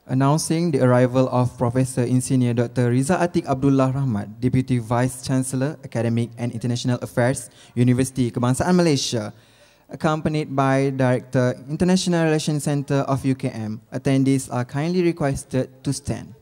Announcing the arrival of Professor Insinyur Dr. Riza Atiq Abdullah Rahmat, Deputy Vice Chancellor, Academic and International Affairs, Universiti Kebangsaan Malaysia, accompanied by Director, International Relations Centre of UKM. Attendees are kindly requested to stand.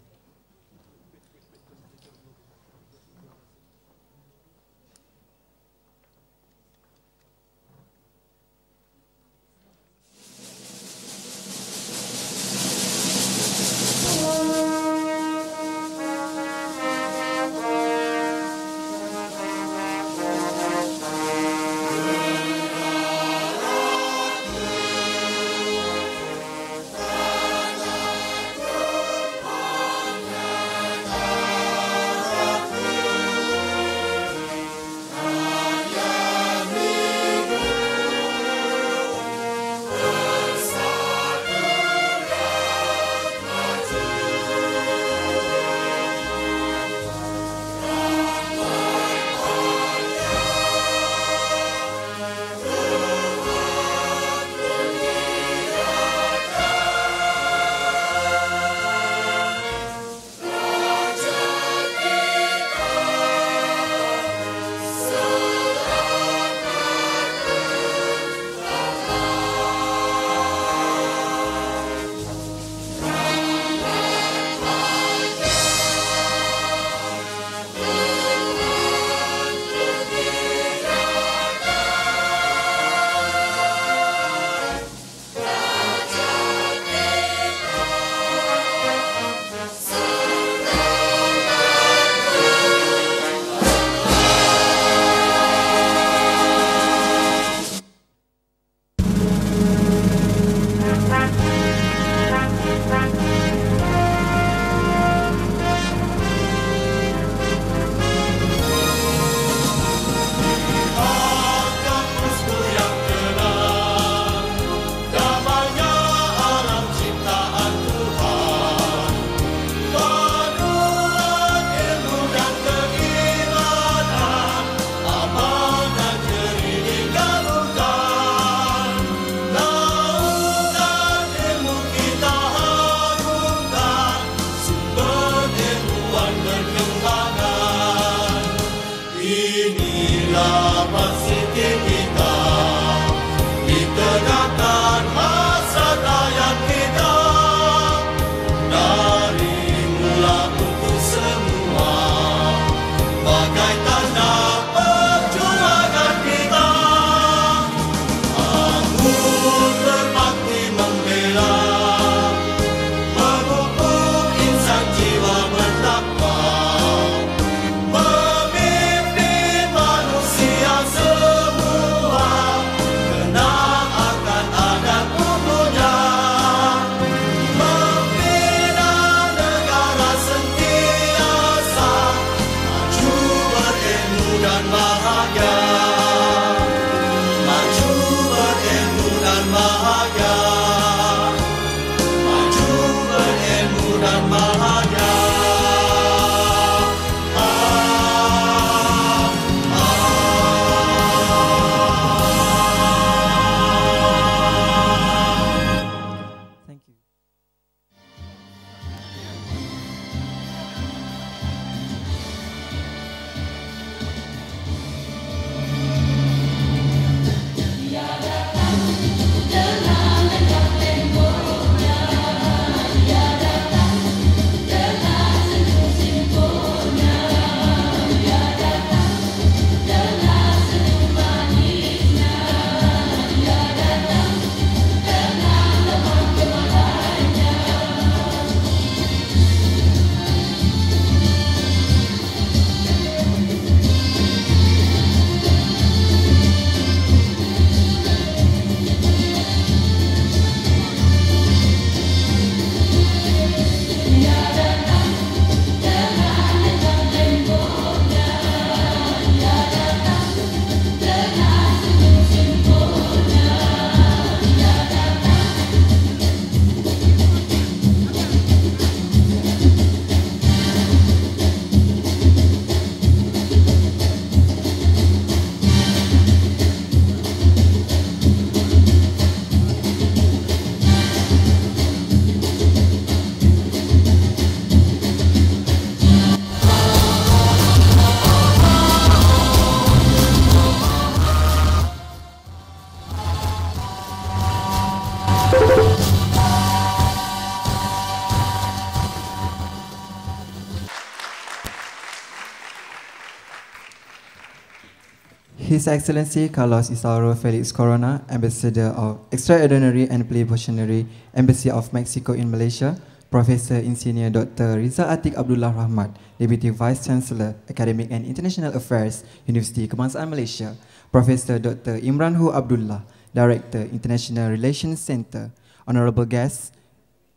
His Excellency Carlos Isauro Felix Corona, Ambassador of Extraordinary and Plenipotentiary Embassy of Mexico in Malaysia, Professor Insinyur Dr. Riza Atik Abdullah Rahmat, Deputy Vice Chancellor, Academic and International Affairs, Universiti Kebangsaan Malaysia, Professor Dr. Imran Hu Abdullah, Director, International Relations Center, honorable guests,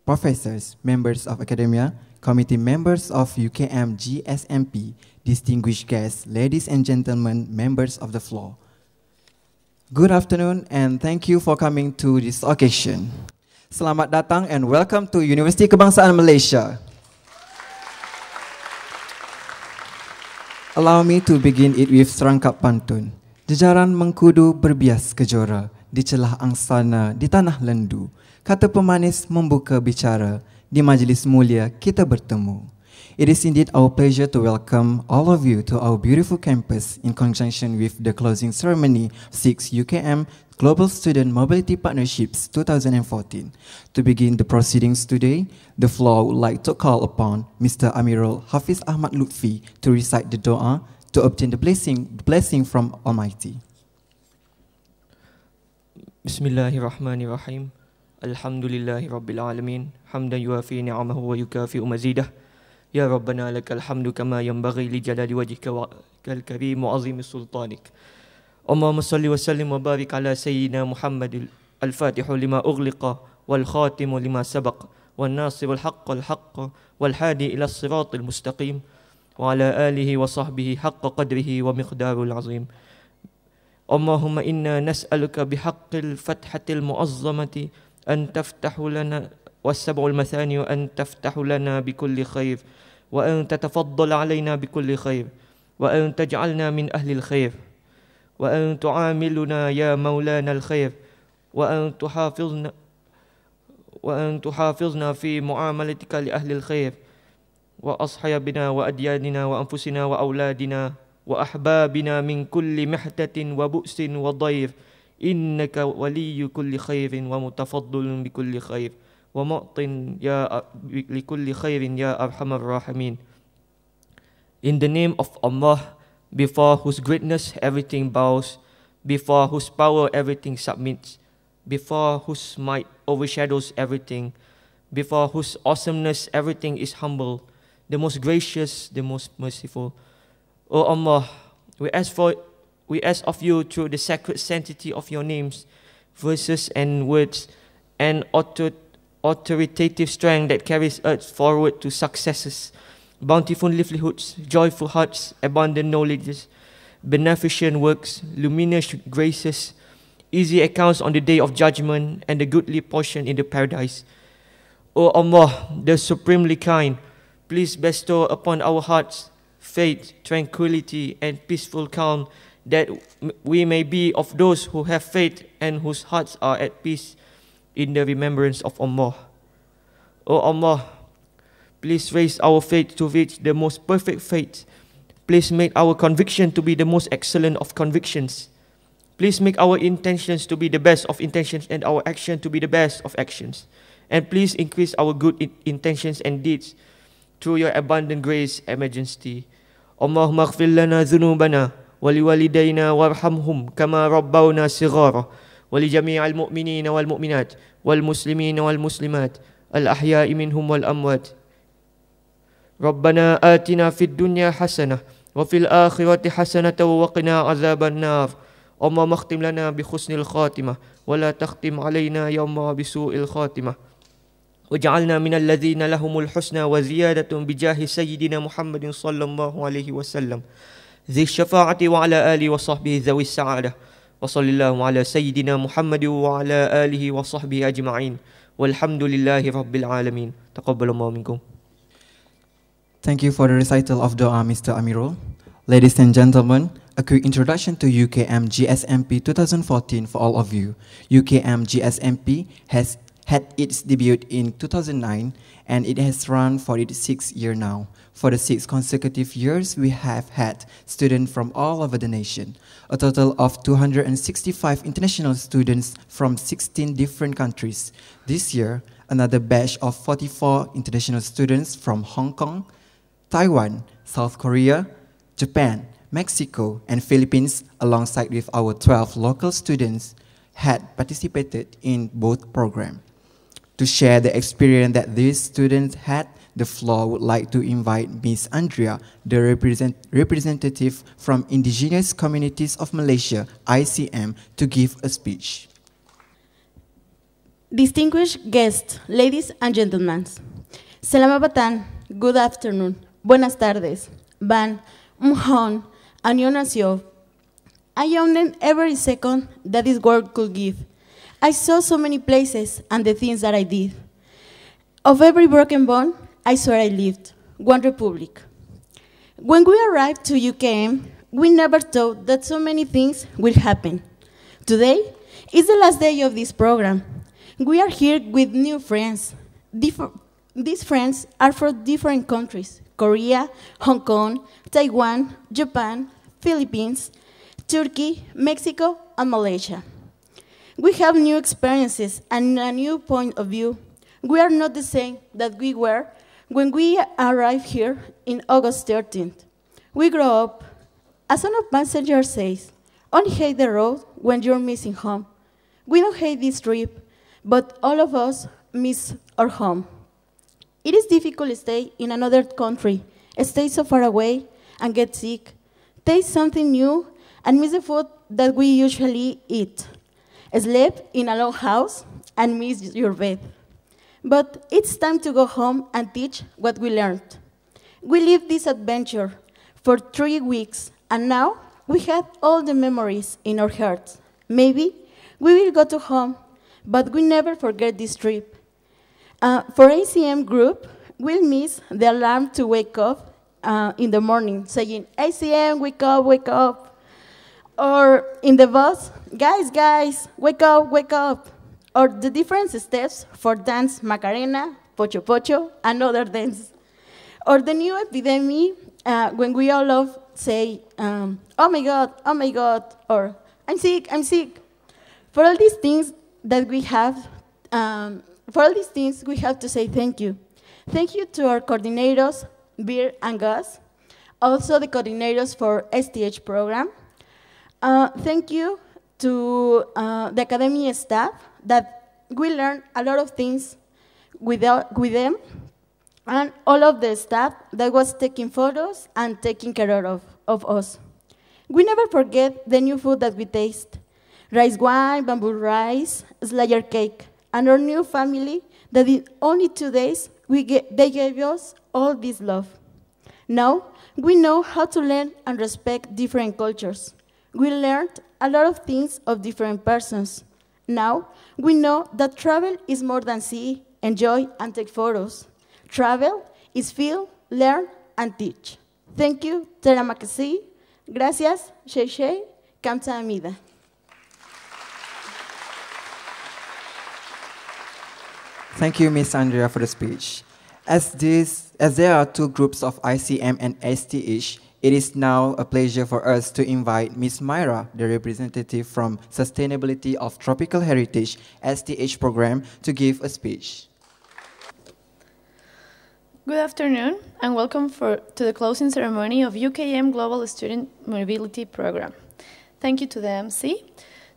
professors, members of academia, committee members of UKM GSMP, distinguished guests, ladies and gentlemen, members of the floor. Good afternoon and thank you for coming to this occasion. Selamat datang and welcome to Universiti Kebangsaan Malaysia. Allow me to begin it with serangkap pantun. Jejaran mengkudu berbias kejora, di celah angsana di tanah lendu. Kata pemanis membuka bicara, di majlis mulia kita bertemu. It is indeed our pleasure to welcome all of you to our beautiful campus in conjunction with the closing ceremony 6 UKM Global Student Mobility Partnerships 2014. To begin the proceedings today, the floor would like to call upon Mr. Amirul Hafiz Ahmad Lutfi to recite the dua to obtain the blessing from Almighty. Bismillahirrahmanirrahim. Alhamdulillahi Rabbil Alamin. Hamdan yuafi ni'amahu wa yukafi'u mazidah. Ya Rabbana lakal hamdu kama yanbaghi li jalali wajhika wa kal karim wa azimi sultanik. Allahumma salli wa sallim wa barik ala sayyidina Muhammadil al-fatihu lima ughliqa wal khatimu lima sabaq wal nasirul haqqa al-haqqa wal hadi ila as-siratil mustaqim wa ala alihi wa sahbihi haqqa qadrihi wa miqdarul azim. Allahumma inna nas'aluka bihaqqil fathatil mu'azzamati an taftahu lana was-sab'ul mathani wa an taftahu lana bikulli khair وأن تتفضل علينا بكل خير وأن تجعلنا من أهل الخير وأن تعاملنا يا مولانا الخير وأن تحافظنا في معاملتك لأهل الخير وأصحابنا وأدياننا وأنفسنا وأولادنا وأحبابنا من كل محتة وبؤس وضير إنك ولي كل خير ومتفضل بكل خير وَمُعْطٍ لِكُلِّ خَيْرٍ يَا أَرْحَمَ الرَّاحِمِينَ. In the name of Allah, before whose greatness everything bows, before whose power everything submits, before whose might overshadows everything, before whose awesomeness everything is humble, the most gracious, the most merciful. O Allah, we ask of you through the sacred sanctity of your names, verses and words, and authoritative strength that carries us forward to successes, bountiful livelihoods, joyful hearts, abundant knowledges, beneficent works, luminous graces, easy accounts on the day of judgment, and the goodly portion in the paradise. O Allah, the supremely kind, please bestow upon our hearts faith, tranquility, and peaceful calm, that we may be of those who have faith and whose hearts are at peace in the remembrance of Allah. O Allah, please raise our faith to reach the most perfect faith. Please make our conviction to be the most excellent of convictions. Please make our intentions to be the best of intentions and our action to be the best of actions. And please increase our good intentions and deeds through your abundant grace and majesty. Allahumma ighfir lana dhunubana wa liwalidayna warhamhum kama rabbawna sighara. ولجميع المؤمنين والمؤمنات والمسلمين والمسلمات الأحياء منهم والأموات. ربنا آتنا في الدنيا حسنة وفي الآخرة حسنة وقنا عذاب النار. اللهم اختم لنا بحسن الخاتمة ولا تختم علينا يوم بسوء الخاتمة. واجعلنا من الذين لهم الحسنى وزيادة بجاه سيدنا محمد صلى الله عليه وسلم ذي الشفاعة وعلى آله وصحبه ذوي السعادة. وصلى الله على سيدنا محمد وعلى آله وصحبه أجمعين والحمد لله رب العالمين. تقبل الله منكم. Thank you for the recital of dua, Mr. Amirul. Ladies and gentlemen, a quick introduction to UKM GSMP 2014 for all of you. UKM GSMP has had its debut in 2009 and it has run for its 6th year now. For the 6 consecutive years, we have had students from all over the nation. A total of 265 international students from 16 different countries. This year, another batch of 44 international students from Hong Kong, Taiwan, South Korea, Japan, Mexico, and Philippines, alongside with our 12 local students, had participated in both programs. To share the experience that these students had, the floor would like to invite Ms. Andrea, the representative from Indigenous Communities of Malaysia, ICM, to give a speech. Distinguished guests, ladies and gentlemen, Selamat Batán, good afternoon, buenas tardes, Ban, Mhon, Annyeonghaseyo. I owned every second that this world could give. I saw so many places and the things that I did. Of every broken bone, I swear I lived. One republic. When we arrived to UKM, we never thought that so many things will happen. Today is the last day of this program. We are here with new friends. These friends are from different countries: Korea, Hong Kong, Taiwan, Japan, Philippines, Turkey, Mexico, and Malaysia. We have new experiences and a new point of view. We are not the same that we were when we arrived here in August 13th. We grow up. As one of passengers says, only hate the road when you're missing home. We don't hate this trip, but all of us miss our home. It is difficult to stay in another country, stay so far away and get sick, taste something new and miss the food that we usually eat, sleep in a long house and miss your bed. But it's time to go home and teach what we learned. We lived this adventure for 3 weeks, and now we have all the memories in our hearts. Maybe we will go to home, but we never forget this trip. For ACM group, we'll miss the alarm to wake up in the morning, saying, ACM, wake up, wake up. Or in the bus, guys, wake up, wake up. Or the different steps for dance Macarena, Pocho Pocho, and other dance. Or the new epidemic, when we all love say, oh my God, or I'm sick. For all these things that we have, we have to say thank you. Thank you to our coordinators, Beer and Gus, also the coordinators for STH program. Thank you to the academy staff that we learned a lot of things with them, and all of the staff that was taking photos and taking care of us. We never forget the new food that we taste: rice wine, bamboo rice, slayer cake, and our new family that in only 2 days they gave us all this love. Now we know how to learn and respect different cultures. We learned a lot of things of different persons. Now we know that travel is more than see, enjoy, and take photos. Travel is feel, learn, and teach. Thank you, Teramakasi. Gracias, Shei, Kamsahamnida. Thank you, Ms. Andrea, for the speech. As there are 2 groups of ICM and STH, it is now a pleasure for us to invite Ms. Myra, the representative from Sustainability of Tropical Heritage STH program, to give a speech. Good afternoon and welcome to the closing ceremony of UKM Global Student Mobility Program. Thank you to the MC,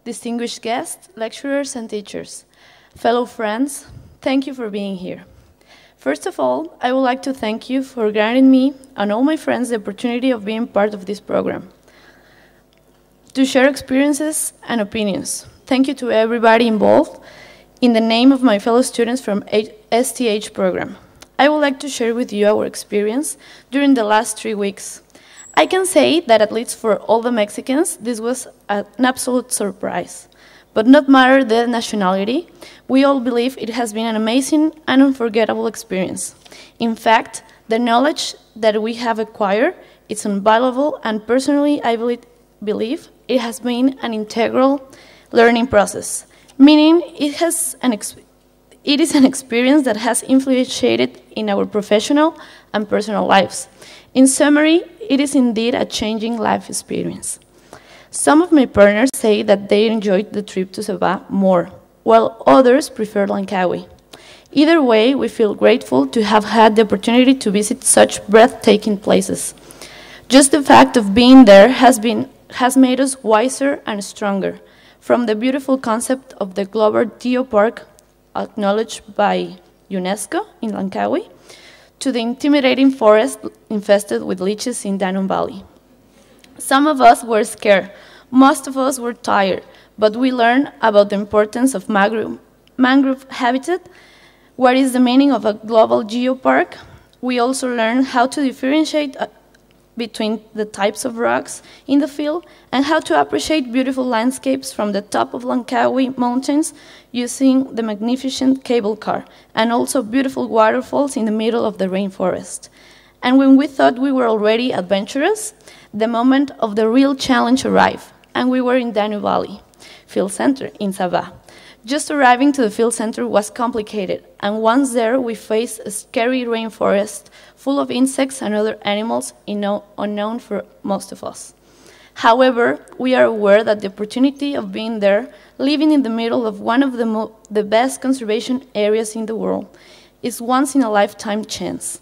distinguished guests, lecturers and teachers. Fellow friends, thank you for being here. First of all, I would like to thank you for granting me and all my friends the opportunity of being part of this program, to share experiences and opinions. Thank you to everybody involved in the name of my fellow students from STH program. I would like to share with you our experience during the last 3 weeks. I can say that at least for all the Mexicans, this was an absolute surprise. But not matter the nationality, we all believe it has been an amazing and unforgettable experience. In fact, the knowledge that we have acquired is invaluable, and personally I believe it has been an integral learning process, meaning it is an experience that has influenced in our professional and personal lives. In summary, it is indeed a changing life experience. Some of my partners say that they enjoyed the trip to Sabah more, while others prefer Langkawi. Either way, we feel grateful to have had the opportunity to visit such breathtaking places. Just the fact of being there has made us wiser and stronger. From the beautiful concept of the global geopark acknowledged by UNESCO in Langkawi, to the intimidating forest infested with leeches in Danube Valley. Some of us were scared, most of us were tired, but we learned about the importance of mangrove habitat, what is the meaning of a global geopark. We also learned how to differentiate between the types of rocks in the field and how to appreciate beautiful landscapes from the top of Langkawi Mountains using the magnificent cable car, and also beautiful waterfalls in the middle of the rainforest. And when we thought we were already adventurous, the moment of the real challenge arrived, and we were in Danube Valley Field Center in Sava. Just arriving to the field center was complicated, and once there we faced a scary rainforest full of insects and other animals unknown for most of us. However, we are aware that the opportunity of being there, living in the middle of one of the best conservation areas in the world, is once-in-a-lifetime chance.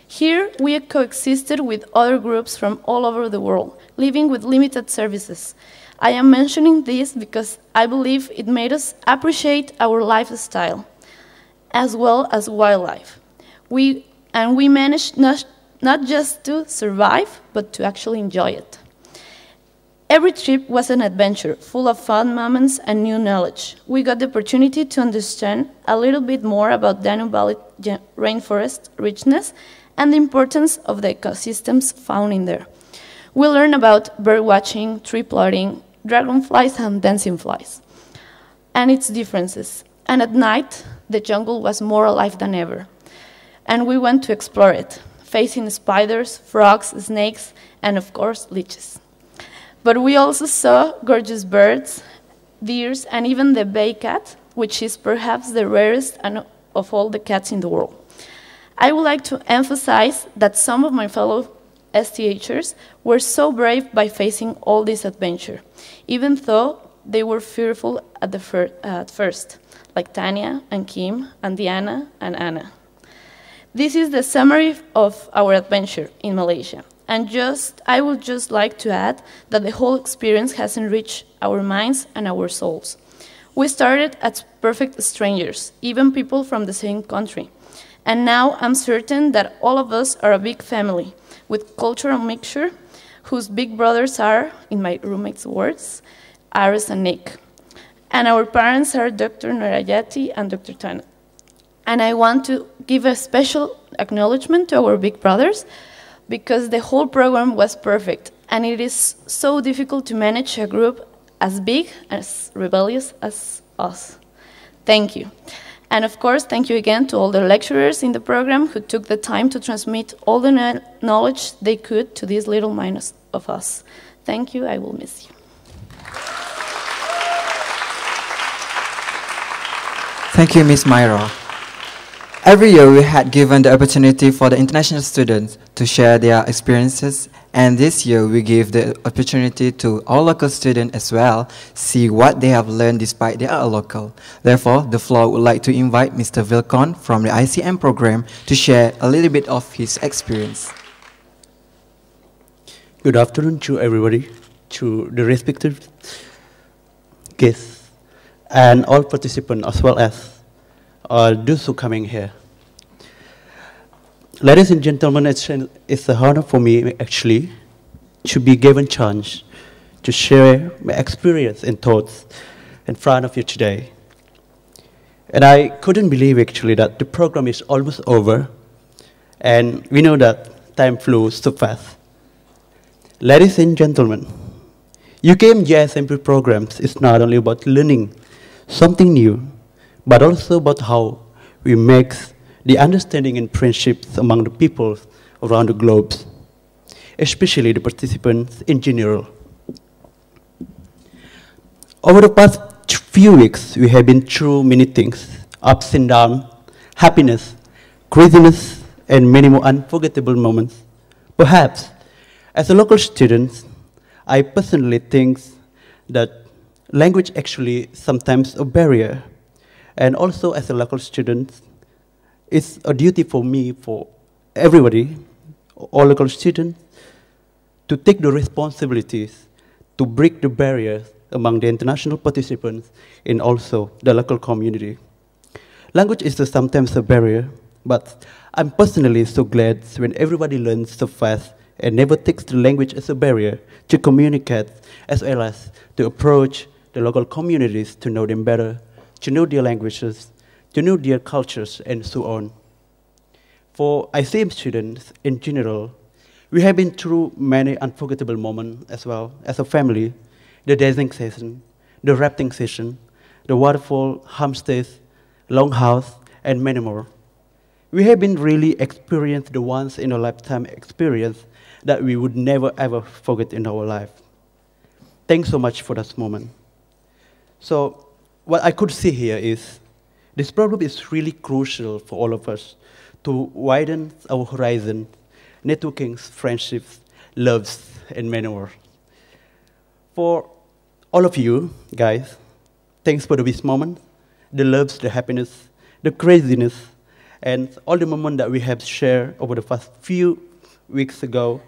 Here, we coexisted with other groups from all over the world, living with limited services. I am mentioning this because I believe it made us appreciate our lifestyle, as well as wildlife. We managed not just to survive, but to actually enjoy it. Every trip was an adventure, full of fun moments and new knowledge. We got the opportunity to understand a little bit more about Danube Valley rainforest richness and the importance of the ecosystems found in there. We learned about bird watching, tree plotting, dragonflies and dancing flies, and its differences. And at night, the jungle was more alive than ever. And we went to explore it, facing spiders, frogs, snakes, and of course, leeches. But we also saw gorgeous birds, deers, and even the bay cat, which is perhaps the rarest of all the cats in the world. I would like to emphasize that some of my fellow STHers were so brave by facing all this adventure, even though they were fearful at first, like Tanya and Kim and Diana and Anna. This is the summary of our adventure in Malaysia. And I would just like to add that the whole experience has enriched our minds and our souls. We started as perfect strangers, even people from the same country. And now I'm certain that all of us are a big family, with cultural mixture, whose big brothers are, in my roommate's words, Aris and Nick. And our parents are Dr. Narayati and Dr. Tana. And I want to give a special acknowledgement to our big brothers, because the whole program was perfect, and it is so difficult to manage a group as big, as rebellious as us. Thank you. And of course, thank you again to all the lecturers in the program who took the time to transmit all the knowledge they could to these little minds of us. Thank you, I will miss you. Thank you, Ms. Myra. Every year we had given the opportunity for the international students to share their experiences, and this year we gave the opportunity to our local students as well, see what they have learned despite they are local. Therefore, the floor would like to invite Mr. Vilcon from the ICM program to share a little bit of his experience. Good afternoon to everybody, to the respective guests, and all participants as well as those who coming here. Ladies and gentlemen, it's an honor for me actually to be given a chance to share my experience and thoughts in front of you today. And I couldn't believe actually that the program is almost over, and we know that time flew so fast. Ladies and gentlemen, UKM GSMP programs is not only about learning something new, but also about how we make the understanding and friendships among the people around the globe, especially the participants in general. Over the past few weeks, we have been through many things, ups and downs, happiness, craziness, and many more unforgettable moments. Perhaps, as a local student, I personally think that language actually sometimes a barrier. And also as a local student, it's a duty for me, for everybody, all local students, to take the responsibilities to break the barriers among the international participants and also the local community. Language is sometimes a barrier, but I'm personally so glad when everybody learns so fast and never takes the language as a barrier to communicate, as well as to approach the local communities to know them better, to know their languages, to know their cultures, and so on. For ICM students in general, we have been through many unforgettable moments as well as a family: the dancing session, the rafting session, the waterfall, homestays, longhouse, and many more. We have been really experienced the once in a lifetime experience that we would never ever forget in our life. Thanks so much for that moment. So what I could see here is this problem is really crucial for all of us to widen our horizon, networking, friendships, loves, and many more. For all of you guys, thanks for this moment, the loves, the happiness, the craziness, and all the moments that we have shared over the past few weeks ago.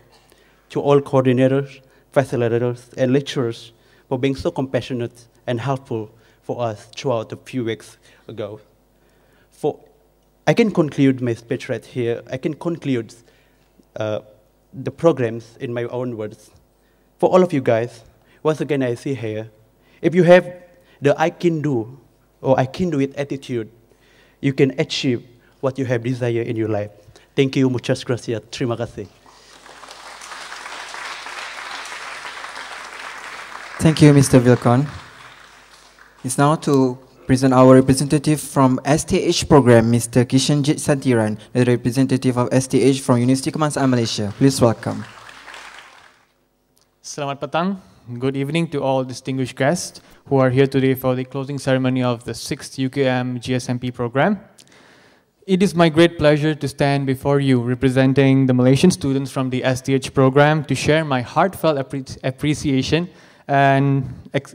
To all coordinators, facilitators, and lecturers for being so compassionate and helpful for us throughout the few weeks ago. I can conclude my speech right here. I can conclude the programs in my own words. For all of you guys, once again I see here, if you have the I can do or I can do it attitude, you can achieve what you have desire in your life. Thank you, muchas gracias, terima kasih. Thank you, Mr. Vilcon. It's now to present our representative from STH program, Mr. Kishanjit Santiran, the representative of STH from Universiti Kebangsaan Malaysia. Please welcome. Selamat petang. Good evening to all distinguished guests who are here today for the closing ceremony of the 6th UKM GSMP program. It is my great pleasure to stand before you representing the Malaysian students from the STH program to share my heartfelt appreciation and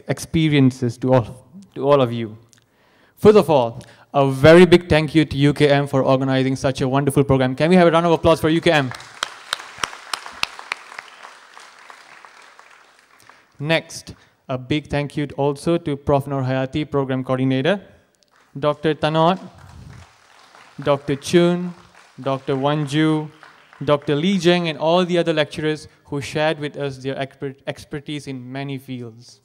experiences to all of you. First of all, a very big thank you to UKM for organizing such a wonderful program. Can we have a round of applause for UKM? Next, a big thank you also to Prof. Nur Hayati, Program Coordinator, Dr. Tanot, Dr. Chun, Dr. Wanju, Dr. Lee Jeng, and all the other lecturers who shared with us their expertise in many fields.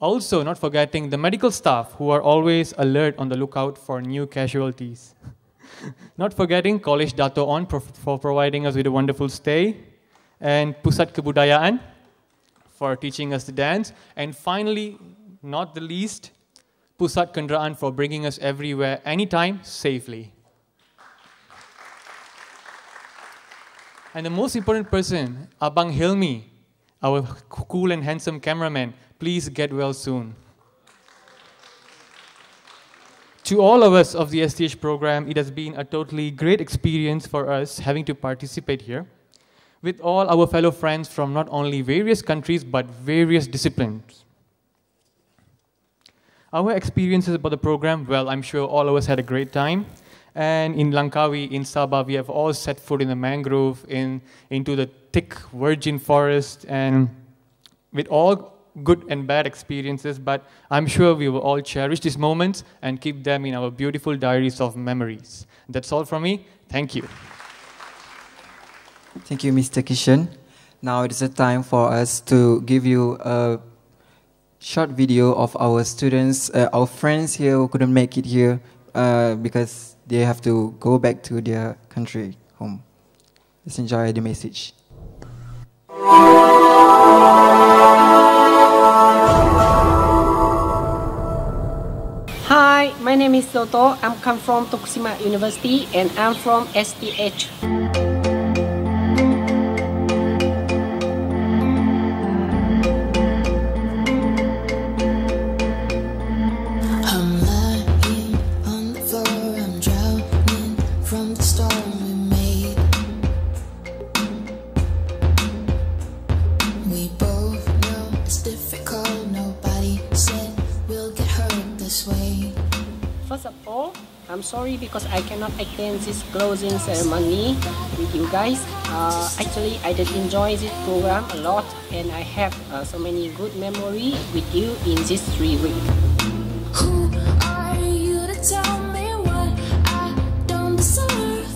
Also, not forgetting the medical staff who are always alert on the lookout for new casualties. Not forgetting College Dato On for providing us with a wonderful stay, and Pusat Kebudayaan for teaching us to dance, and finally, not the least, Pusat Kenderaan for bringing us everywhere, anytime, safely. And the most important person, Abang Hilmi, our cool and handsome cameraman, please get well soon. To all of us of the STH program, it has been a totally great experience for us having to participate here with all our fellow friends from not only various countries but various disciplines. Our experiences about the program, well, I'm sure all of us had a great time. And in Langkawi, in Sabah, we have all set foot in the mangrove, into the thick virgin forest, and with all good and bad experiences, but I'm sure we will all cherish these moments and keep them in our beautiful diaries of memories. That's all from me. Thank you. Thank you, Mr. Kishan. Now it is a time for us to give you a short video of our students, our friends here who couldn't make it here because they have to go back to their country, home. Let's enjoy the message. Hi, my name is Toto. I'm come from Tokushima University and I'm from STH. I'm sorry because I cannot attend this closing ceremony with you guys. Actually, I did enjoy this program a lot, and I have so many good memory with you in this 3 weeks. Who are you to tell me what I don't deserve?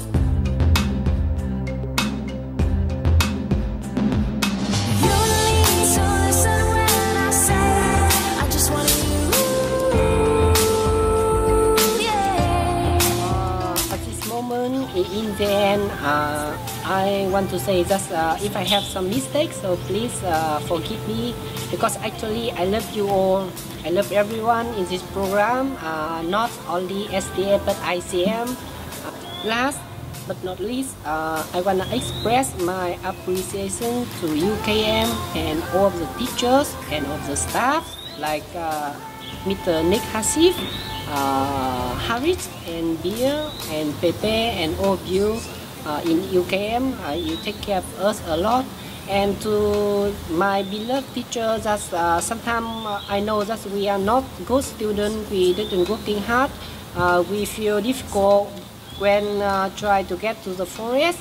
You need to listen when I say I just want you. Yeah. At this moment, in the end, I want to say just if I have some mistakes, so please forgive me, because actually I love you all. I love everyone in this program, not only SDA but ICM. Last but not least, I want to express my appreciation to UKM and all of the teachers and all of the staff, like Mr. Nick Hasif, Haris and Bia and Pepe and all of you in UKM. You take care of us a lot. And to my beloved teachers, that sometimes I know that we are not good students, we didn't working hard, we feel difficult when try to get to the forest,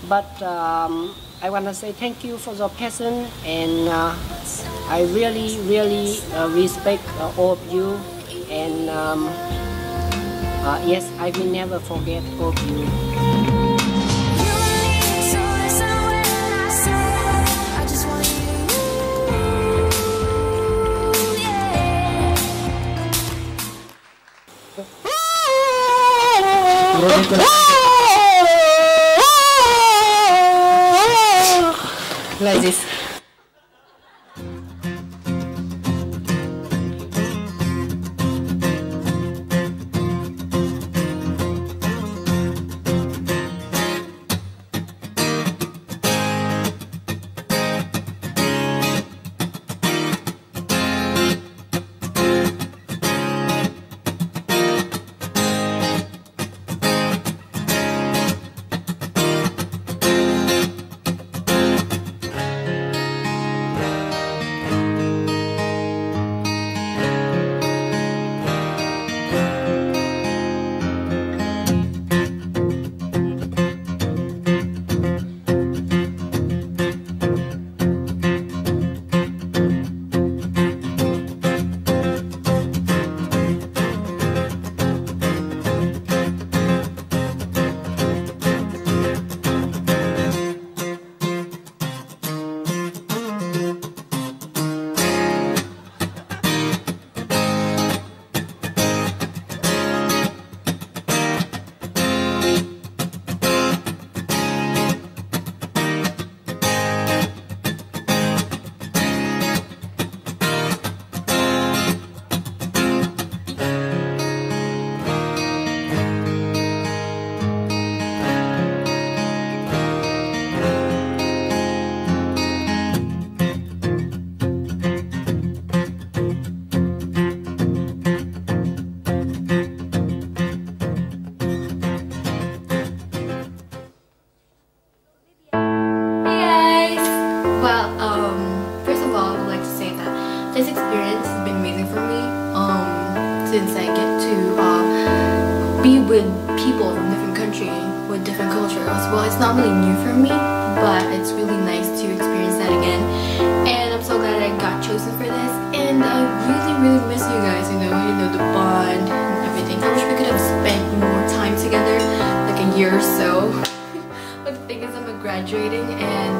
but I want to say thank you for your passion, and I really respect all of you, and yes, I will never forget all of you. Like this. This experience has been amazing for me since I get to be with people from different countries with different cultures. Well, it's not really new for me, but it's really nice to experience that again. And I'm so glad I got chosen for this. And I really miss you guys, you know, the bond and everything. I wish we could have spent more time together, like a year or so. But the thing is, I'm graduating, and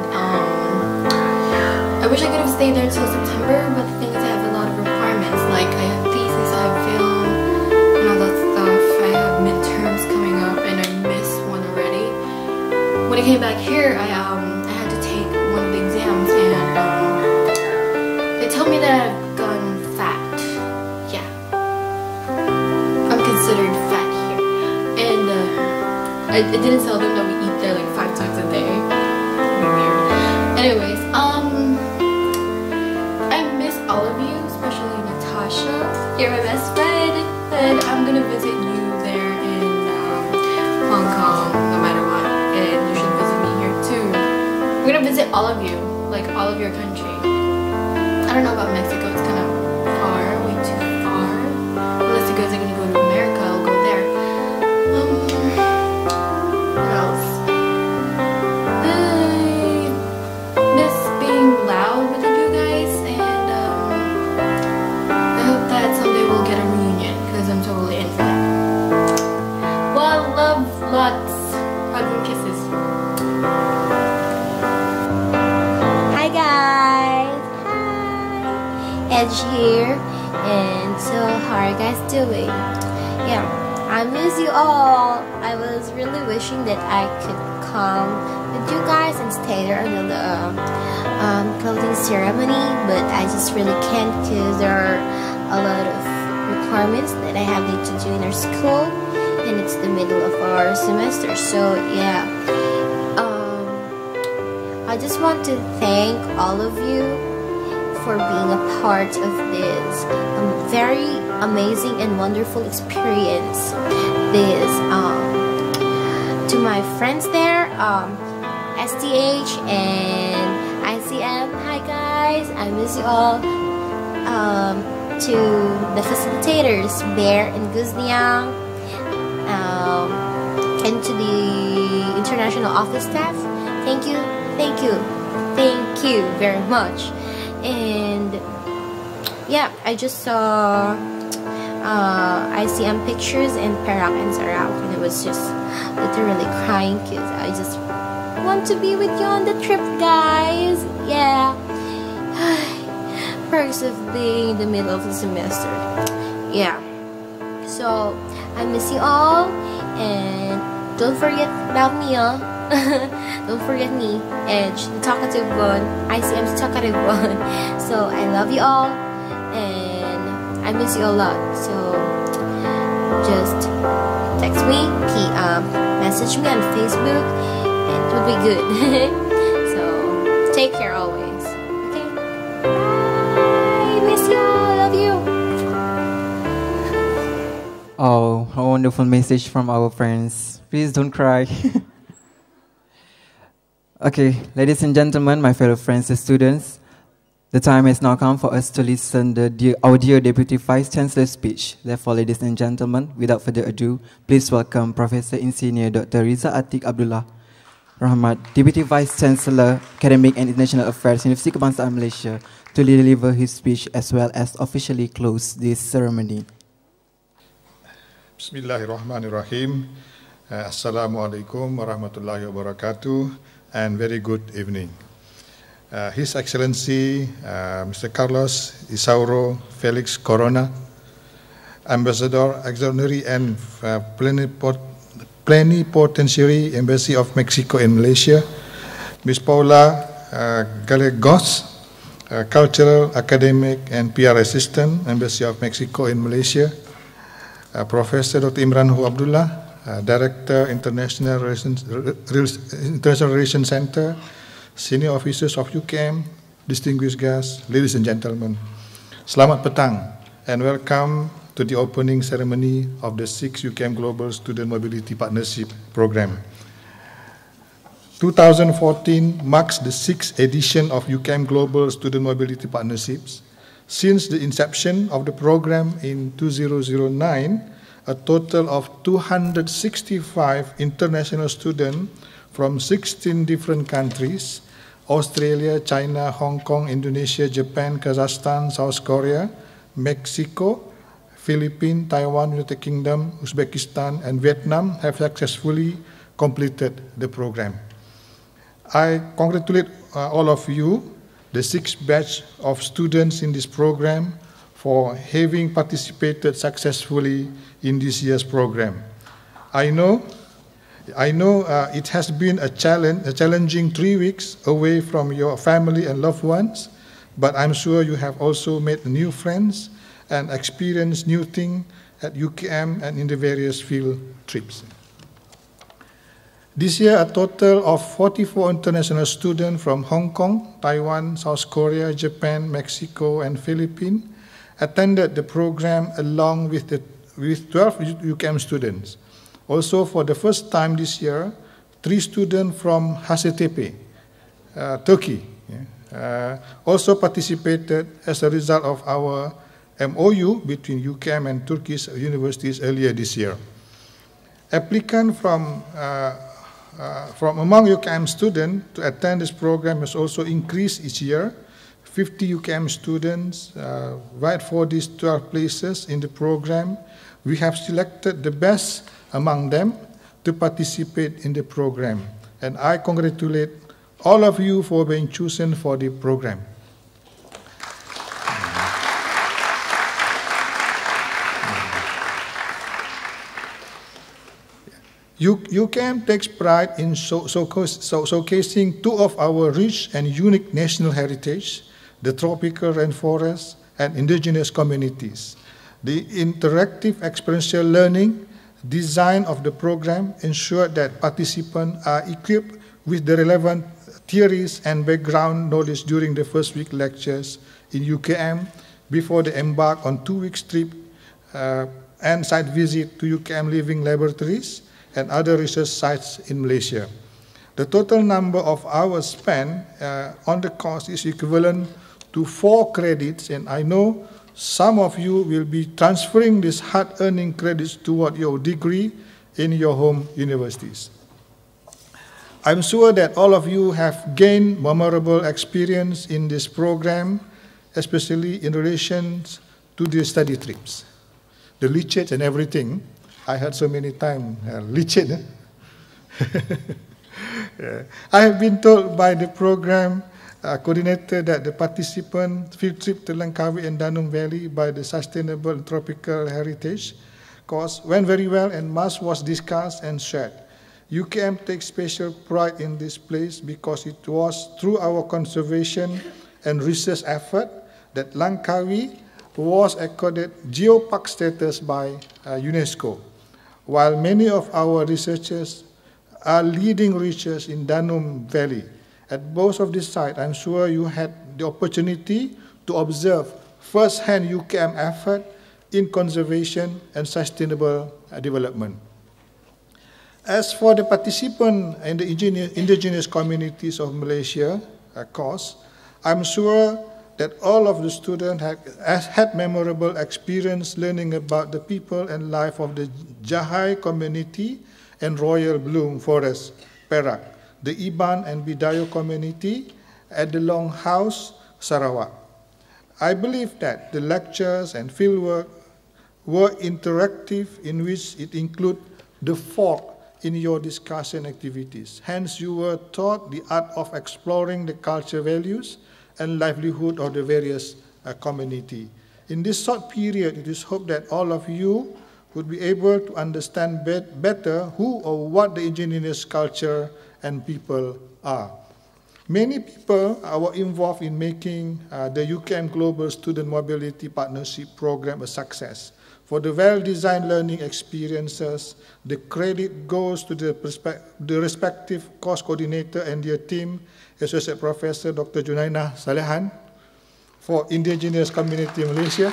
I wish I could have stayed there until September, but the thing is I have a lot of requirements, like I have thesis, I have film, and all that stuff. I have midterms coming up, and I missed one already. When I came back here, I had to take one of the exams, and they told me that I've gone fat. Yeah. I'm considered fat here. And I didn't tell them that we eat there like 5 times a day. Weird. Anyways, all of you, especially Natasha. You're my best friend, and I'm gonna visit you there in Hong Kong, no matter what, and you should visit me here too. We're gonna visit all of you, like all of your country. I don't know about Mexico, it's kind of far, way too far. Unless you guys are gonna go to America, I'll go there. Edge here. And so, how are you guys doing? Yeah, I miss you all. I was really wishing that I could come with you guys and stay there until the closing ceremony, but I just really can't because there are a lot of requirements that I have to do in our school, and it's the middle of our semester. So yeah, I just want to thank all of you for being a part of this very amazing and wonderful experience. This to my friends there, STH and ICM. Hi guys, I miss you all. To the facilitators, Bear and Guzniang, and to the international office staff, thank you very much. And yeah, I just saw ICM pictures and Perak and Sarawak, and I was just literally crying because I just want to be with you on the trip, guys. Yeah. Perks of being in the middle of the semester. Yeah. So I miss you all, and don't forget about me, Don't forget me, Edge, the talkative one. ICM's talkative one. So I love you all, and I miss you a lot. So just text me, message me on Facebook, and it would be good. So take care always. Oh, a wonderful message from our friends. Please don't cry. Okay, ladies and gentlemen, my fellow friends and students, the time has now come for us to listen to our dear Deputy Vice Chancellor's speech. Therefore, ladies and gentlemen, without further ado, please welcome Professor Insinyur Dr. Riza Atik Abdullah Rahmat, Deputy Vice Chancellor, Academic and International Affairs, Universiti Kebangsaan Malaysia, to deliver his speech as well as officially close this ceremony. Bismillahirrahmanirrahim. Assalamualaikum warahmatullahi wabarakatuh, and very good evening. His Excellency Mr. Carlos Isauro Felix Corona, Ambassador Extraordinary and Plenipotentiary Embassy of Mexico in Malaysia, Ms. Paula Gallegos, Cultural, Academic and PR Assistant, Embassy of Mexico in Malaysia, Professor Dr. Imran Hu Abdullah, Director, International Relations Center, Senior Officers of UKM, distinguished guests, ladies and gentlemen. Selamat petang and welcome to the opening ceremony of the 6th UKM Global Student Mobility Partnership Program. 2014 marks the 6th edition of UKM Global Student Mobility Partnerships. Since the inception of the program in 2009, a total of 265 international students from 16 different countries, Australia, China, Hong Kong, Indonesia, Japan, Kazakhstan, South Korea, Mexico, Philippines, Taiwan, United Kingdom, Uzbekistan, and Vietnam have successfully completed the program. I congratulate all of you, the 6th batch of students in this program, for having participated successfully in this year's program. I know it has been a challenging 3 weeks away from your family and loved ones, but I'm sure you have also made new friends and experienced new things at UKM and in the various field trips. This year, a total of 44 international students from Hong Kong, Taiwan, South Korea, Japan, Mexico, and Philippines attended the program along with 12 UKM students. Also, for the first time this year, 3 students from Hacettepe, Turkey, also participated as a result of our MOU between UKM and Turkish universities earlier this year. Applicants from among UKM students to attend this program has also increased each year. 50 UKM students vied for these 12 places in the program. We have selected the best among them to participate in the program, and I congratulate all of you for being chosen for the program. UKM takes pride in showcasing two of our rich and unique national heritage, the tropical rainforests and indigenous communities. The interactive experiential learning design of the program ensured that participants are equipped with the relevant theories and background knowledge during the first week lectures in UKM before they embark on 2-week trip and site visit to UKM living laboratories and other research sites in Malaysia. The total number of hours spent on the course is equivalent to 4 credits, and I know some of you will be transferring these hard-earning credits toward your degree in your home universities. I'm sure that all of you have gained memorable experience in this program, especially in relation to the study trips. The lectures and everything, I heard so many times, lecture. I have been told by the program coordinator that the participant field trip to Langkawi and Danum Valley by the Sustainable and Tropical Heritage course went very well and much was discussed and shared. UKM takes special pride in this place because it was through our conservation and research effort that Langkawi was accorded geopark status by UNESCO, while many of our researchers are leading researchers in Danum Valley. At both of these sites, I'm sure you had the opportunity to observe first-hand UKM effort in conservation and sustainable development. As for the participants in the indigenous communities of Malaysia course, I'm sure that all of the students have had memorable experience learning about the people and life of the Jahai community and Royal Bloom Forest, Perak, the Iban and Bidayo community at the Longhouse, Sarawak. I believe that the lectures and fieldwork were interactive, in which it included the fork in your discussion activities. Hence, you were taught the art of exploring the culture values and livelihood of the various community. In this short period, it is hoped that all of you would be able to understand better who or what the indigenous culture and people are. Many people were involved in making the UKM Global Student Mobility Partnership Program a success. For the well-designed learning experiences, the credit goes to the respective course coordinator and their team, Associate Professor Dr. Junaina Salehan for Indigenous Community Malaysia,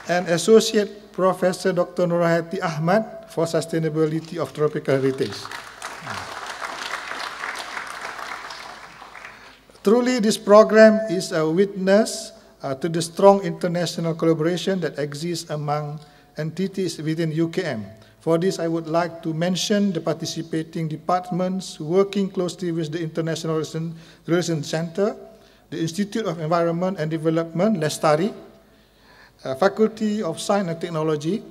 and Associate Professor Dr. Nurhayati Ahmad for Sustainability of Tropical Heritage. Truly, this program is a witness to the strong international collaboration that exists among entities within UKM. For this, I would like to mention the participating departments working closely with the International Relations Center, the Institute of Environment and Development, Lestari, Faculty of Science and Technology,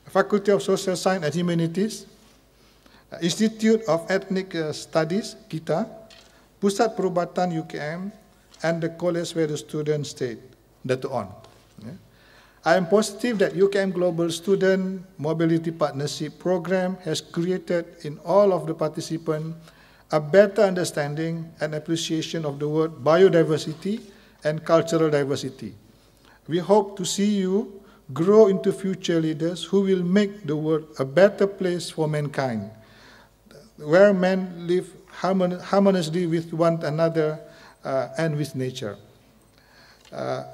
Faculty of Social Science and Humanities, Institute of Ethnic Studies, KITA, Pusat Perubatan UKM, and the college where the students stayed, that on. I am positive that UKM Global Student Mobility Partnership Program has created in all of the participants a better understanding and appreciation of the word biodiversity and cultural diversity. We hope to see you grow into future leaders who will make the world a better place for mankind, where men live harmoniously with one another and with nature.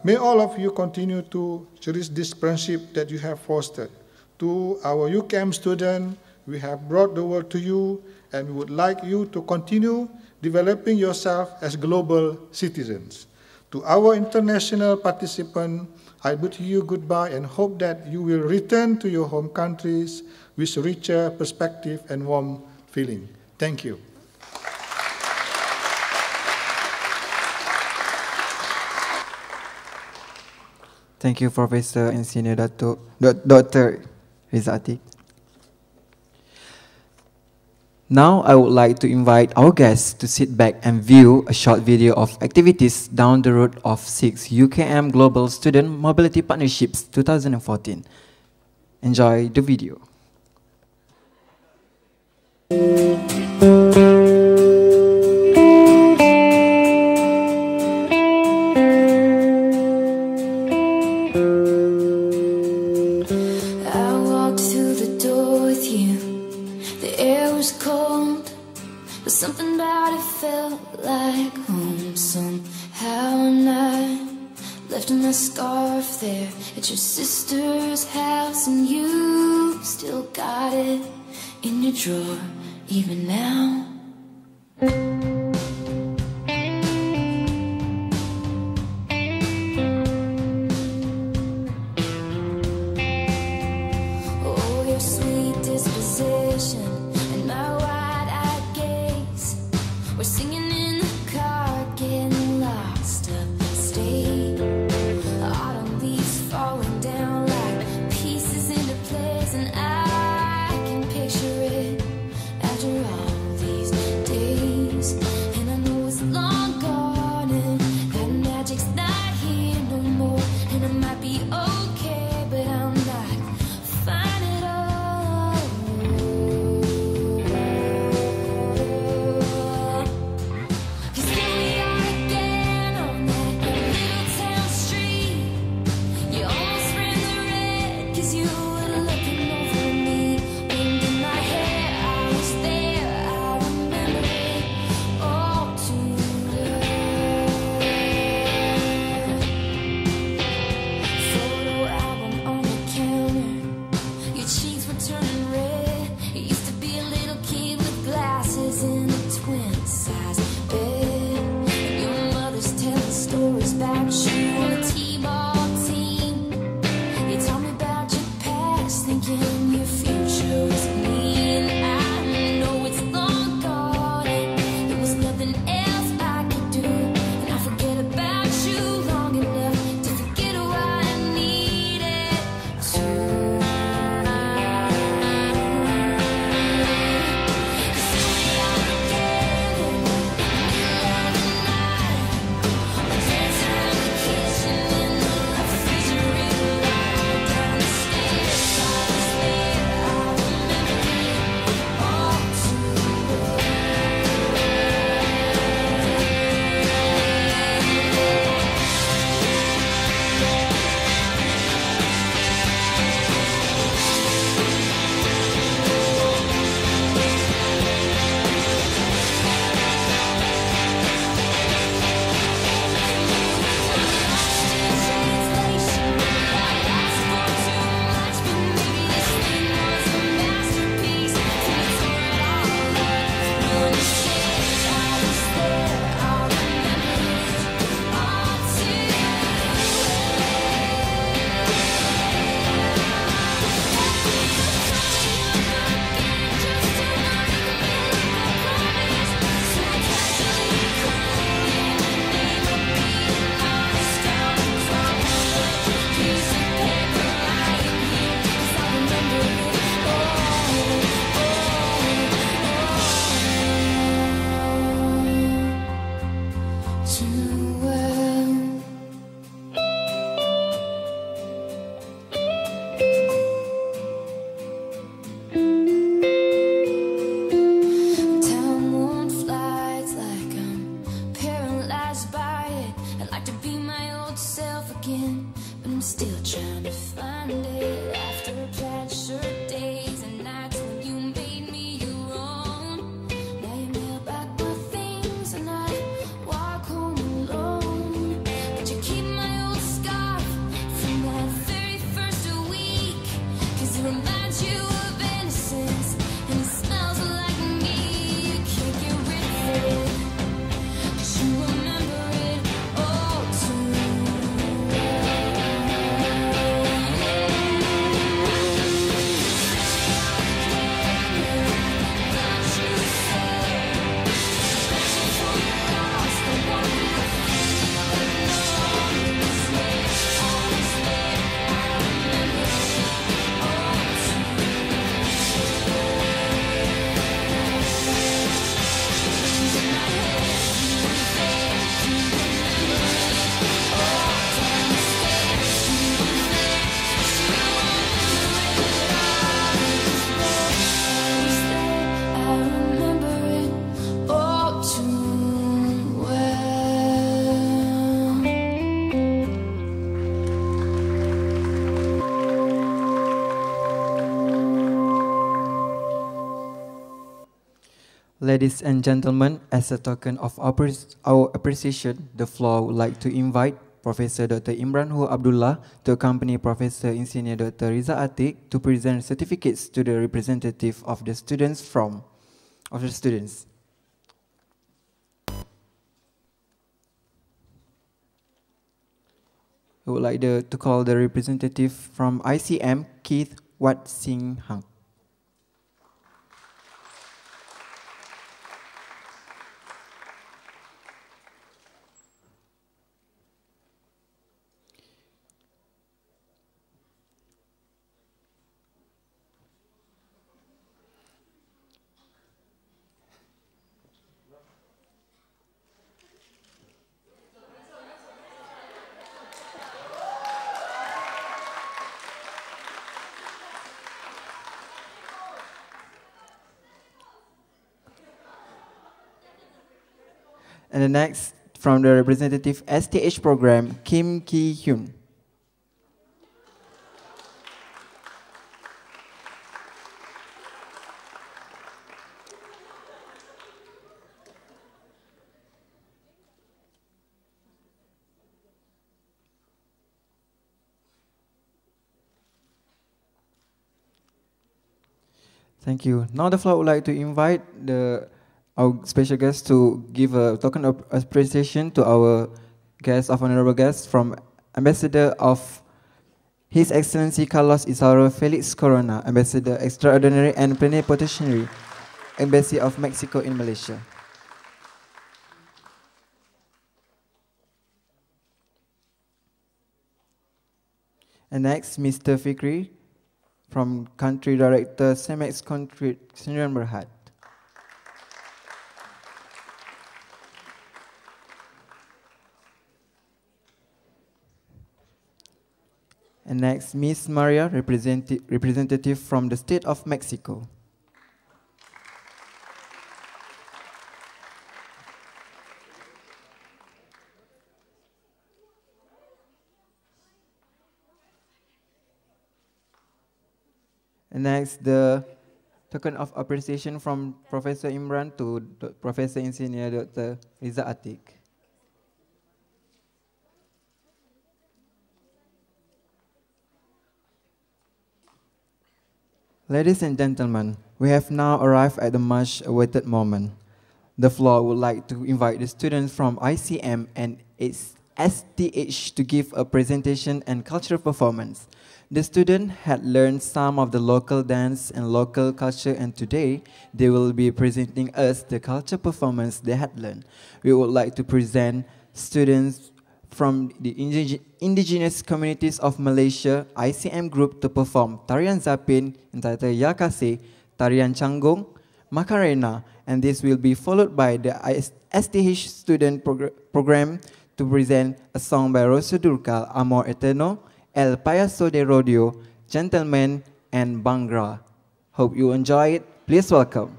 May all of you continue to cherish this friendship that you have fostered. To our UKM students, we have brought the word to you, and we would like you to continue developing yourself as global citizens. To our international participants, I bid you goodbye and hope that you will return to your home countries with richer perspective and warm feeling. Thank you. Thank you, Professor and Senior Dr. Riza Atik. Now, I would like to invite our guests to sit back and view a short video of activities down the road of 6 UKM Global Student Mobility Partnerships 2014. Enjoy the video. I walked through the door with you. The air was cold, but something about it felt like home somehow. And I left my scarf there at your sister's house, and you still got it in your drawer even now. Oh, your sweet disposition and my wide-eyed gaze, we're singing in the car, getting lost upstate. Autumn leaves falling down like pieces into place, and I can picture it after all these days. Ladies and gentlemen, as a token of our appreciation, the floor would like to invite Professor Dr. Imran Hu Abdullah to accompany Professor Insinyur Dr. Riza Atik to present certificates to the representative of the students I would like to call the representative from ICM, Keith Wat Sing Hang. And the next, from the representative STH program, Kim Ki Hyun. Thank you. Now the floor would like to invite our special guest to give a token of appreciation to our guest of honorable guest from Ambassador of His Excellency Carlos Isauro Felix Corona, Ambassador Extraordinary and Plenipotentiary, Embassy of Mexico in Malaysia. And next, Mr. Fikri from Country Director CEMEX Country Sdn Bhd. And next, Ms. Maria, representative from the State of Mexico. And next, the token of appreciation from Professor Imran to Professor Insinyur Dr. Riza Atik. Ladies and gentlemen, we have now arrived at the much awaited moment. The floor would like to invite the students from ICM and its STH to give a presentation and cultural performance. The students had learned some of the local dance and local culture, and today they will be presenting us the culture performance they had learned. We would like to present students from the indigenous communities of Malaysia, ICM group, to perform Tarian Zapin entitled Ya Kasih, Tarian Canggung, Macarena, and this will be followed by the STH student program to present a song by Rosa Durcal, Amor Eterno, El Payaso de Rodeo, Gentleman, and Bangra. Hope you enjoy it. Please welcome.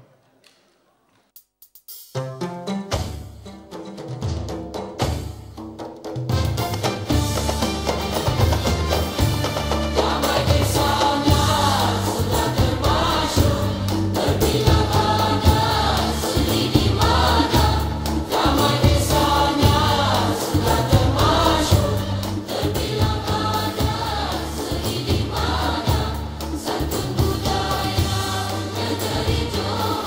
Negeri Johor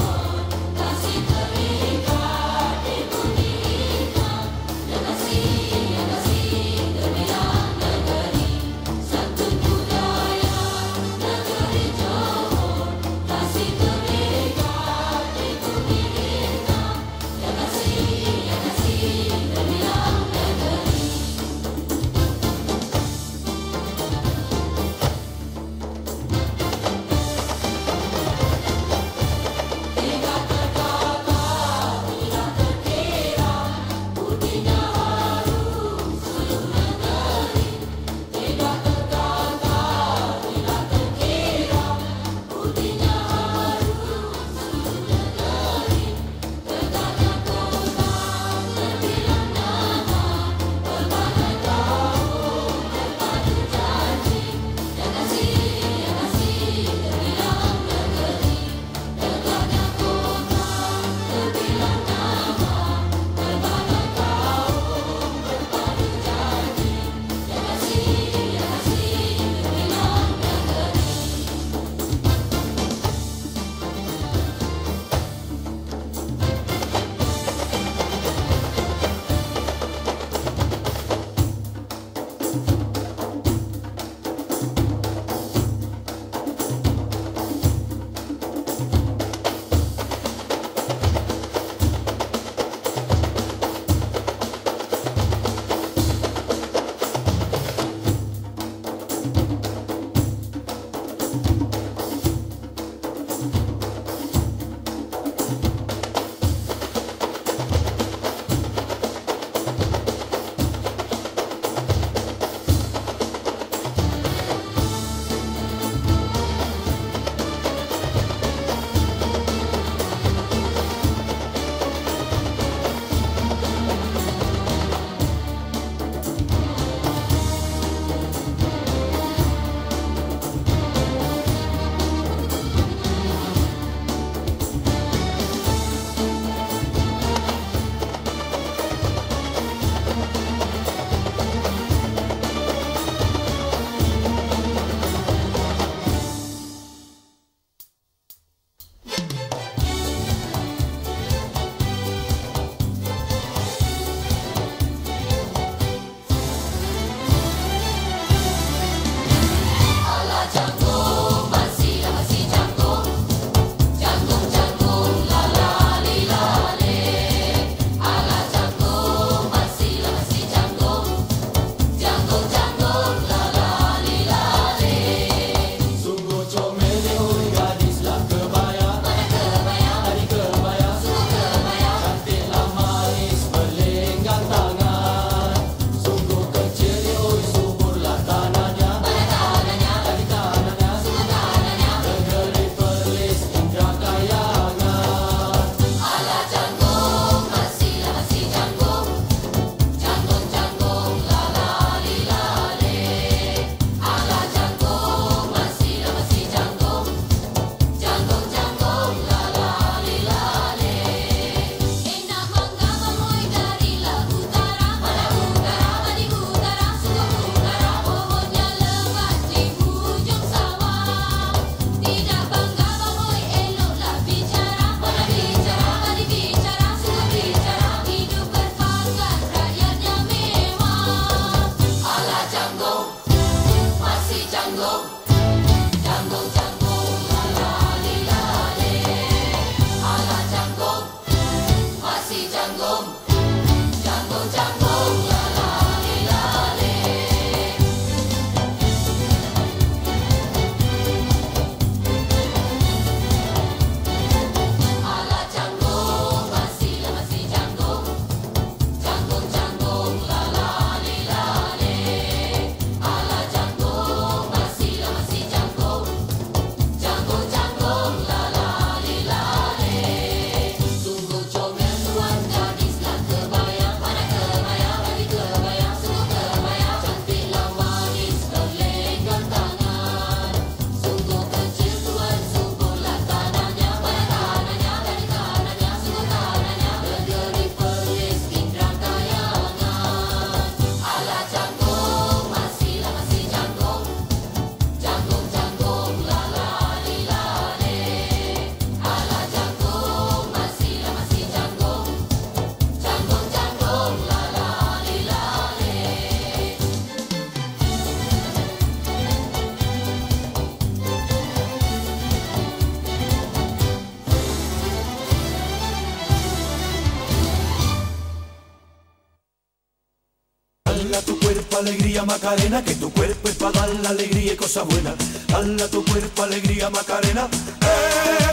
Dale a tu cuerpo alegría Macarena, que tu cuerpo es para dar la alegría y cosas buenas. Dale a tu cuerpo alegría Macarena,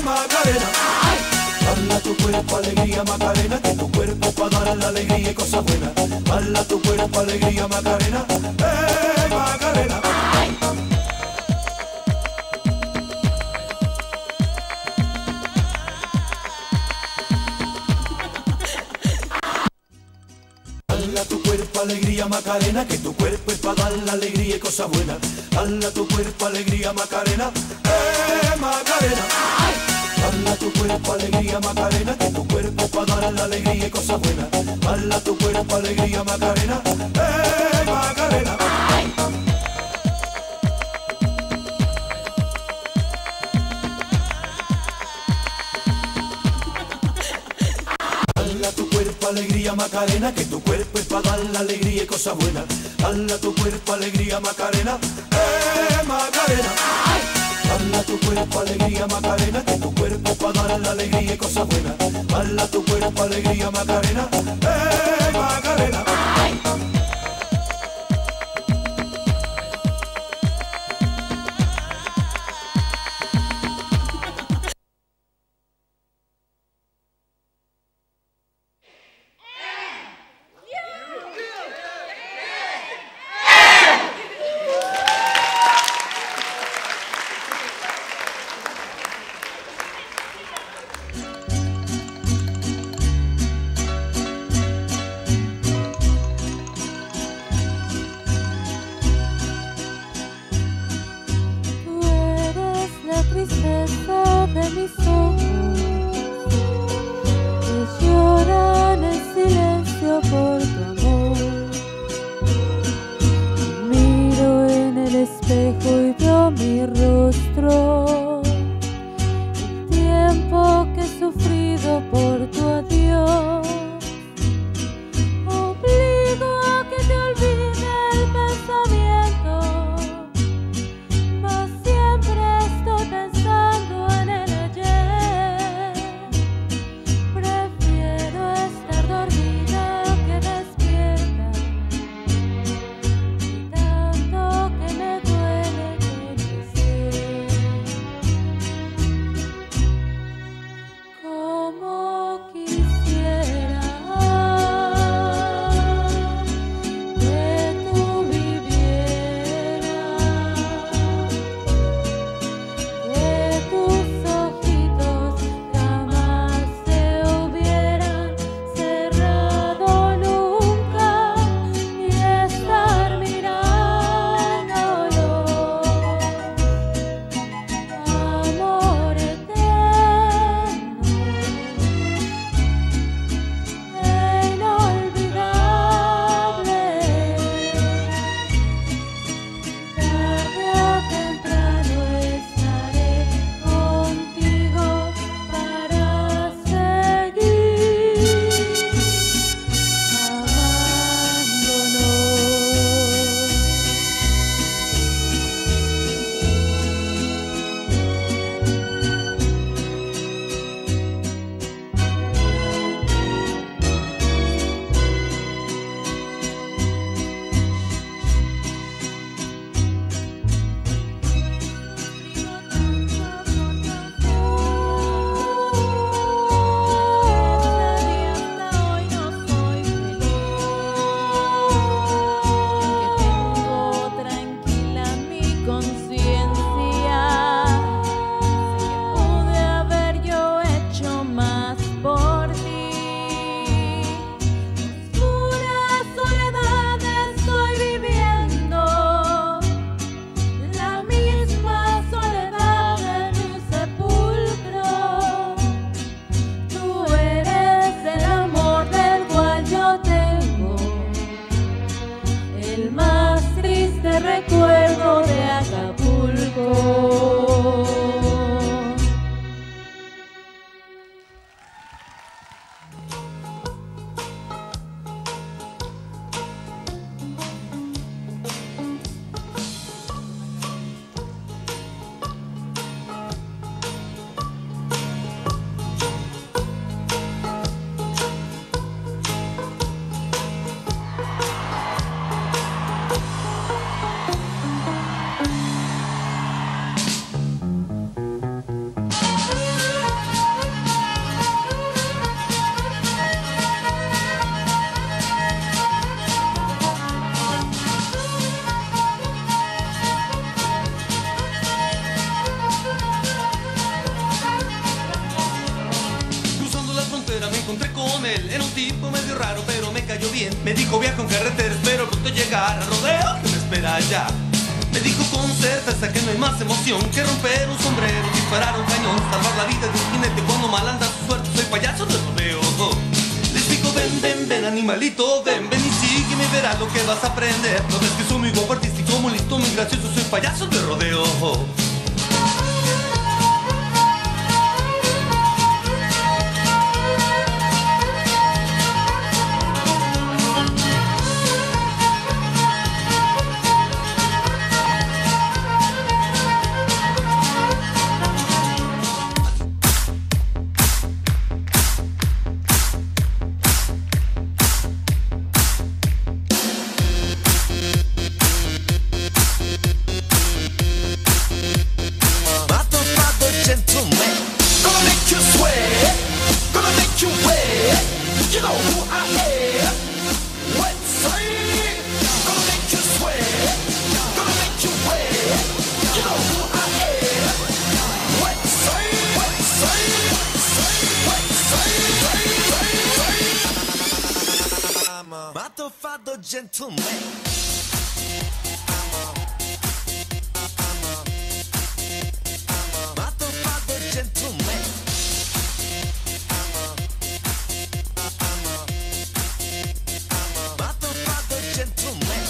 Macarena. Dale a tu cuerpo alegría Macarena, que tu cuerpo es para dar la alegría y cosas buenas. Dale a tu cuerpo alegría Macarena, Macarena. Dale a tu cuerpo alegría Macarena, que tu cuerpo es para dar la alegría y cosas buenas. Dale a tu cuerpo alegría Macarena, Macarena. Dale a tu cuerpo alegría Macarena, que tu cuerpo es para dar la alegría y cosas buenas. Dale a tu cuerpo alegría Macarena, Macarena. Dale a tu cuerpo alegría Macarena, que tu cuerpo es para dar la alegría y cosas buenas. Dale a tu cuerpo alegría Macarena, Macarena. Dala tu cuerpo alegría Macarena, que tu cuerpo es para dar la alegría y cosas buenas. Dala tu cuerpo alegría Macarena, Macarena. Me dijo viaja en carretera, espero pronto llegar al rodeo que me espera allá. Me dijo con certeza que no hay más emoción que romper un sombrero, disparar un cañón, salvar la vida de un jinete cuando mal anda su suerte. Soy payaso de rodeo. Les digo ven, ven, ven animalito, ven, ven y sígueme, verás lo que vas a aprender. No ves que soy muy guapo, artístico, muy listo, muy gracioso, soy payaso de rodeo. Mato Father Gentleman. Mato Father Gentleman. Mato Father Gentleman.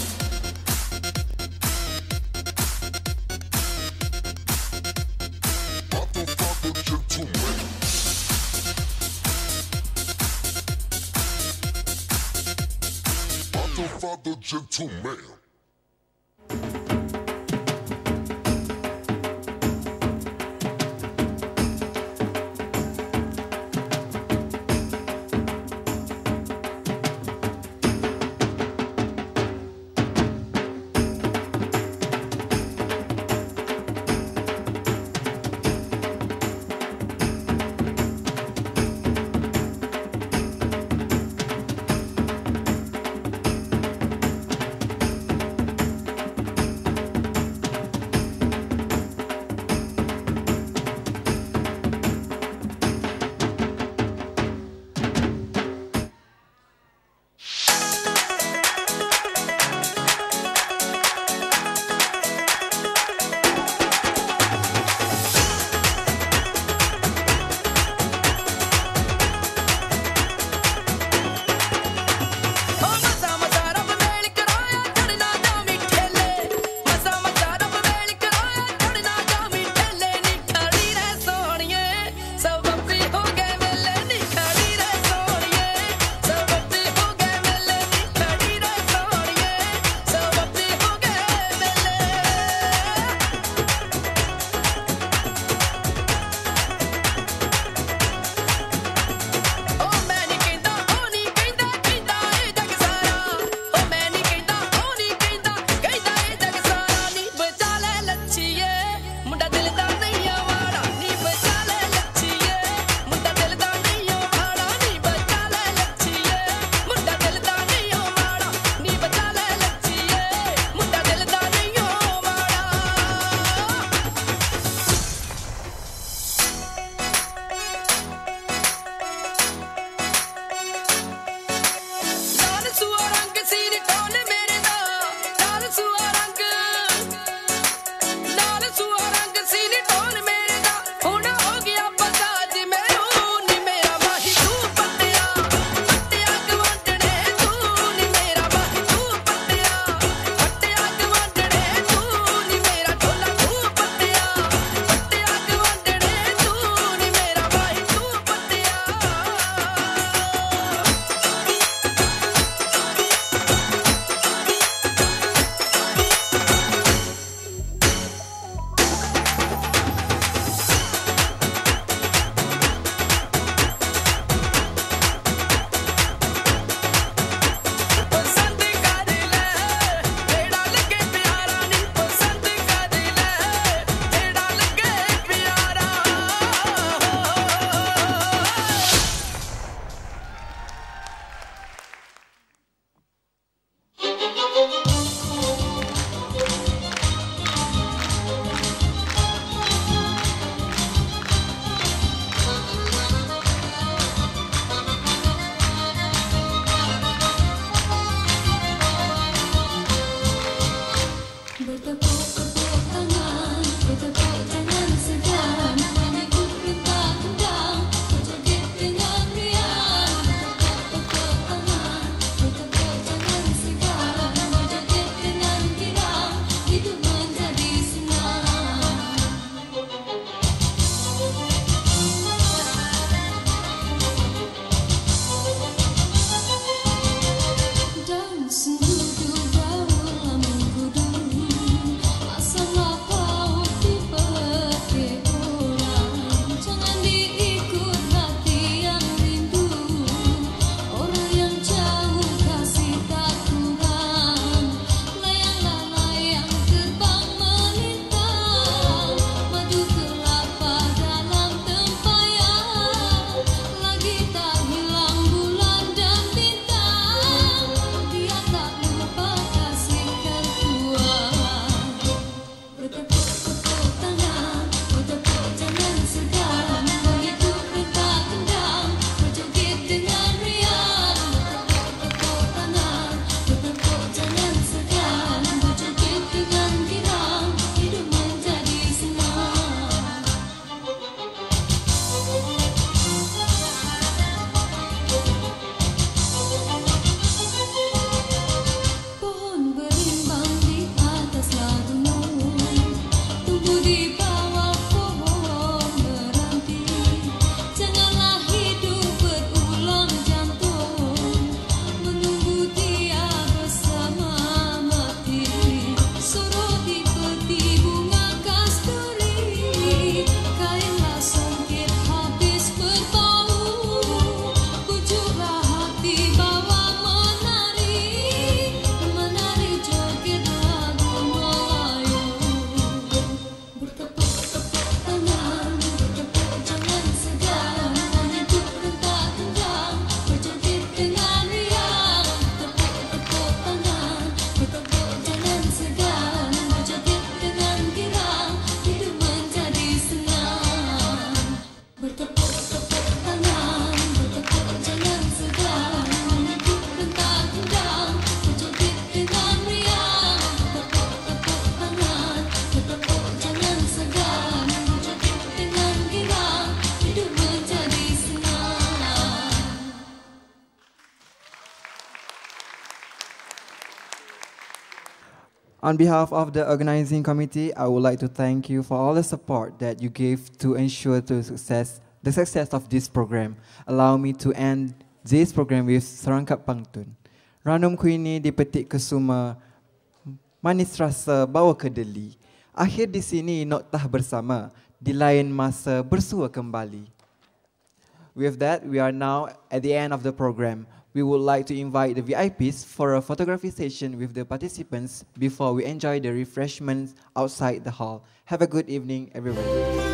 Mato Father Gentleman. Father Gentleman. On behalf of the organizing committee, I would like to thank you for all the support that you gave to ensure the success of this program. Allow me to end this program with serangkap pantun. Ranumku ini dipetik ke suma, manis rasa bawa ke deli. Akhir di sini noktah bersama, di lain masa bersua kembali. With that, we are now at the end of the program. We would like to invite the VIPs for a photography session with the participants before we enjoy the refreshments outside the hall. Have a good evening, everyone.